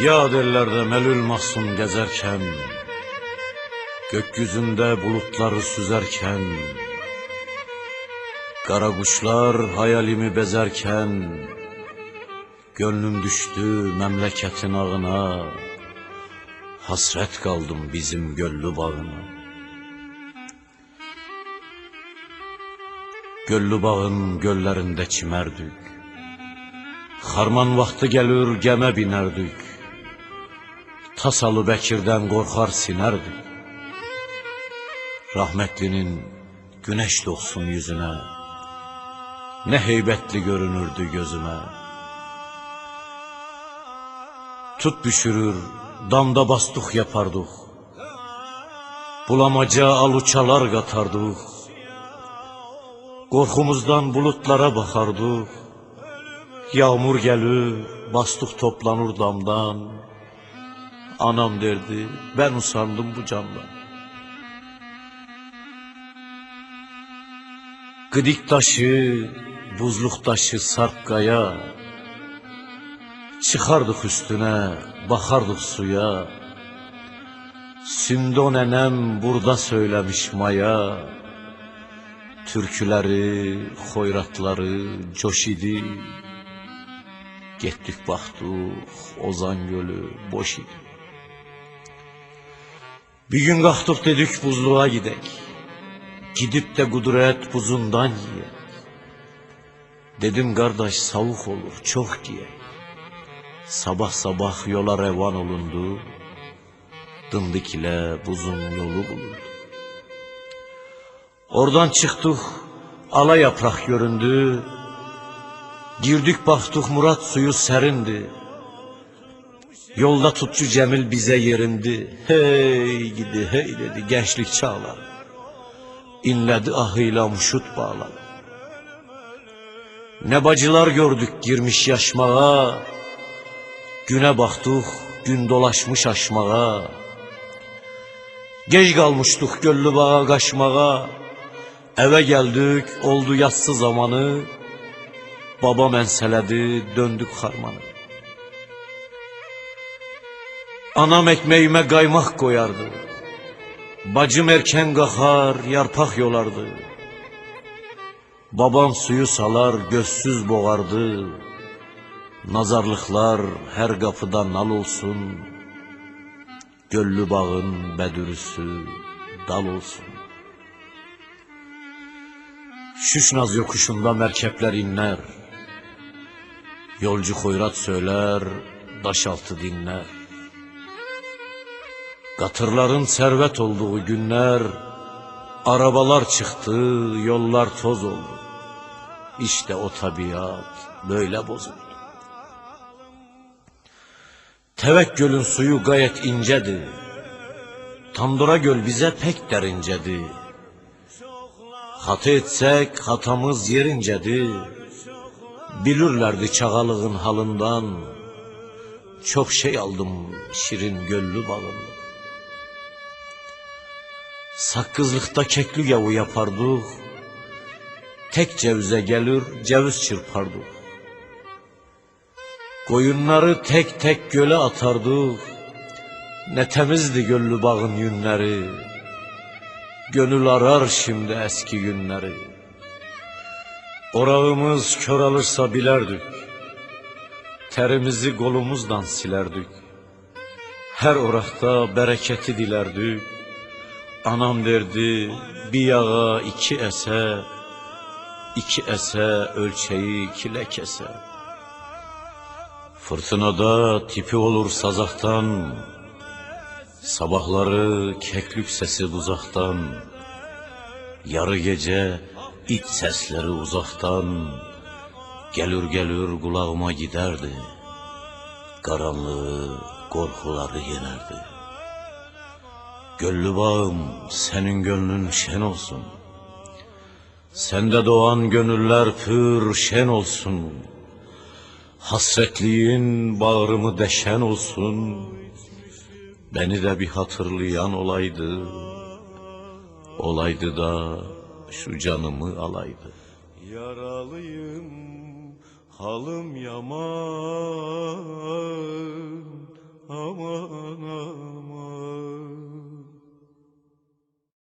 Yad ellerde melül mahzun gezerken, gökyüzünde bulutları süzerken, kara kuşlar hayalimi bezerken, gönlüm düştü memleketin ağına, hasret kaldım bizim göllü bağına. Göllü bağın göllerinde çimerdik, harman vakti gelir geme binerdik, Tasalı Bekir'den korkar sinerdik. Rahmetlinin güneş doğsun yüzüne, ne heybetli görünürdü gözüme. Tut düşürür, damda bastık yapardık, bulamaca aluçalar katardık. Korkumuzdan bulutlara bakardık, yağmur gelir, bastık toplanır damdan. Anam derdi, ben usandım bu candan. Gıdik taşı, buzluk taşı sarp kaya, çıkardık üstüne, bakardık suya. Sündo nenem burada söylemiş maya, türküleri, hoyratları coş idi. Getdik baktık, Ozan Gölü boş idi. Bir gün kalktık dedik buzluğa gidek, gidip de kudret buzundan yiyek. Dedim kardeş savuk olur çok giyek. Sabah sabah yola revan olundu, Dındık ile buzun yolu bulundu. Oradan çıktık, ala yaprak göründü, girdik baktık Murat suyu serindi. Yolda tutçu Cemil bize yerindi, hey gidi hey dedi gençlik çağlar. İnledi ahıyla muşut bağlar. Ne bacılar gördük girmiş yaşmağa, güne baktık gün dolaşmış aşmağa. Geç kalmıştık göllü bağa kaçmağa, eve geldik oldu yatsı zamanı. Babam enseledi döndük harmanı. Anam ekmeğime kaymak koyardı, bacım erken kalkar yarpak yolardı. Babam suyu salar gözsüz boğardı, nazarlıklar her kapıda nal olsun, göllü bağın bedürüsü dal olsun. Şüşnaz yokuşunda merkepler inler, yolcu hoyrat söyler, daş altı dinler. Katırların servet olduğu günler, arabalar çıktı, yollar toz oldu. İşte o tabiat böyle bozuldu. Tevek Göl'ün suyu gayet incedir, Tandıra Göl bize pek derincedir. Hata etsek hatamız yerincedir, bilirlerdi çağalığın halından. Çok şey aldım şirin göllü bağında. Sakkızlıkta kekli yavu yapardık, tek cevize gelir ceviz çırpardık. Koyunları tek tek göle atardık, ne temizdi göllü bağın yünleri. Gönül arar şimdi eski günleri. Orağımız kör alırsa bilerdik, terimizi kolumuzdan silerdik. Her orakta bereketi dilerdik. Anam derdi bir yağa iki ese, iki ese ölçeği kile kese. Fırtınada tipi olur sazaktan, sabahları keklük sesi buzaktan. Yarı gece it sesleri uzaktan, gelir gelir kulağıma giderdi. Karanlığı, korkuları yenerdi. Göllü bağım senin gönlün şen olsun, sende doğan gönüller pür şen olsun. Hasretliğin bağrımı deşen olsun, beni de bir hatırlayan olaydı. Olaydı da şu canımı alaydı. Yaralıyım, halım yaman, aman aman.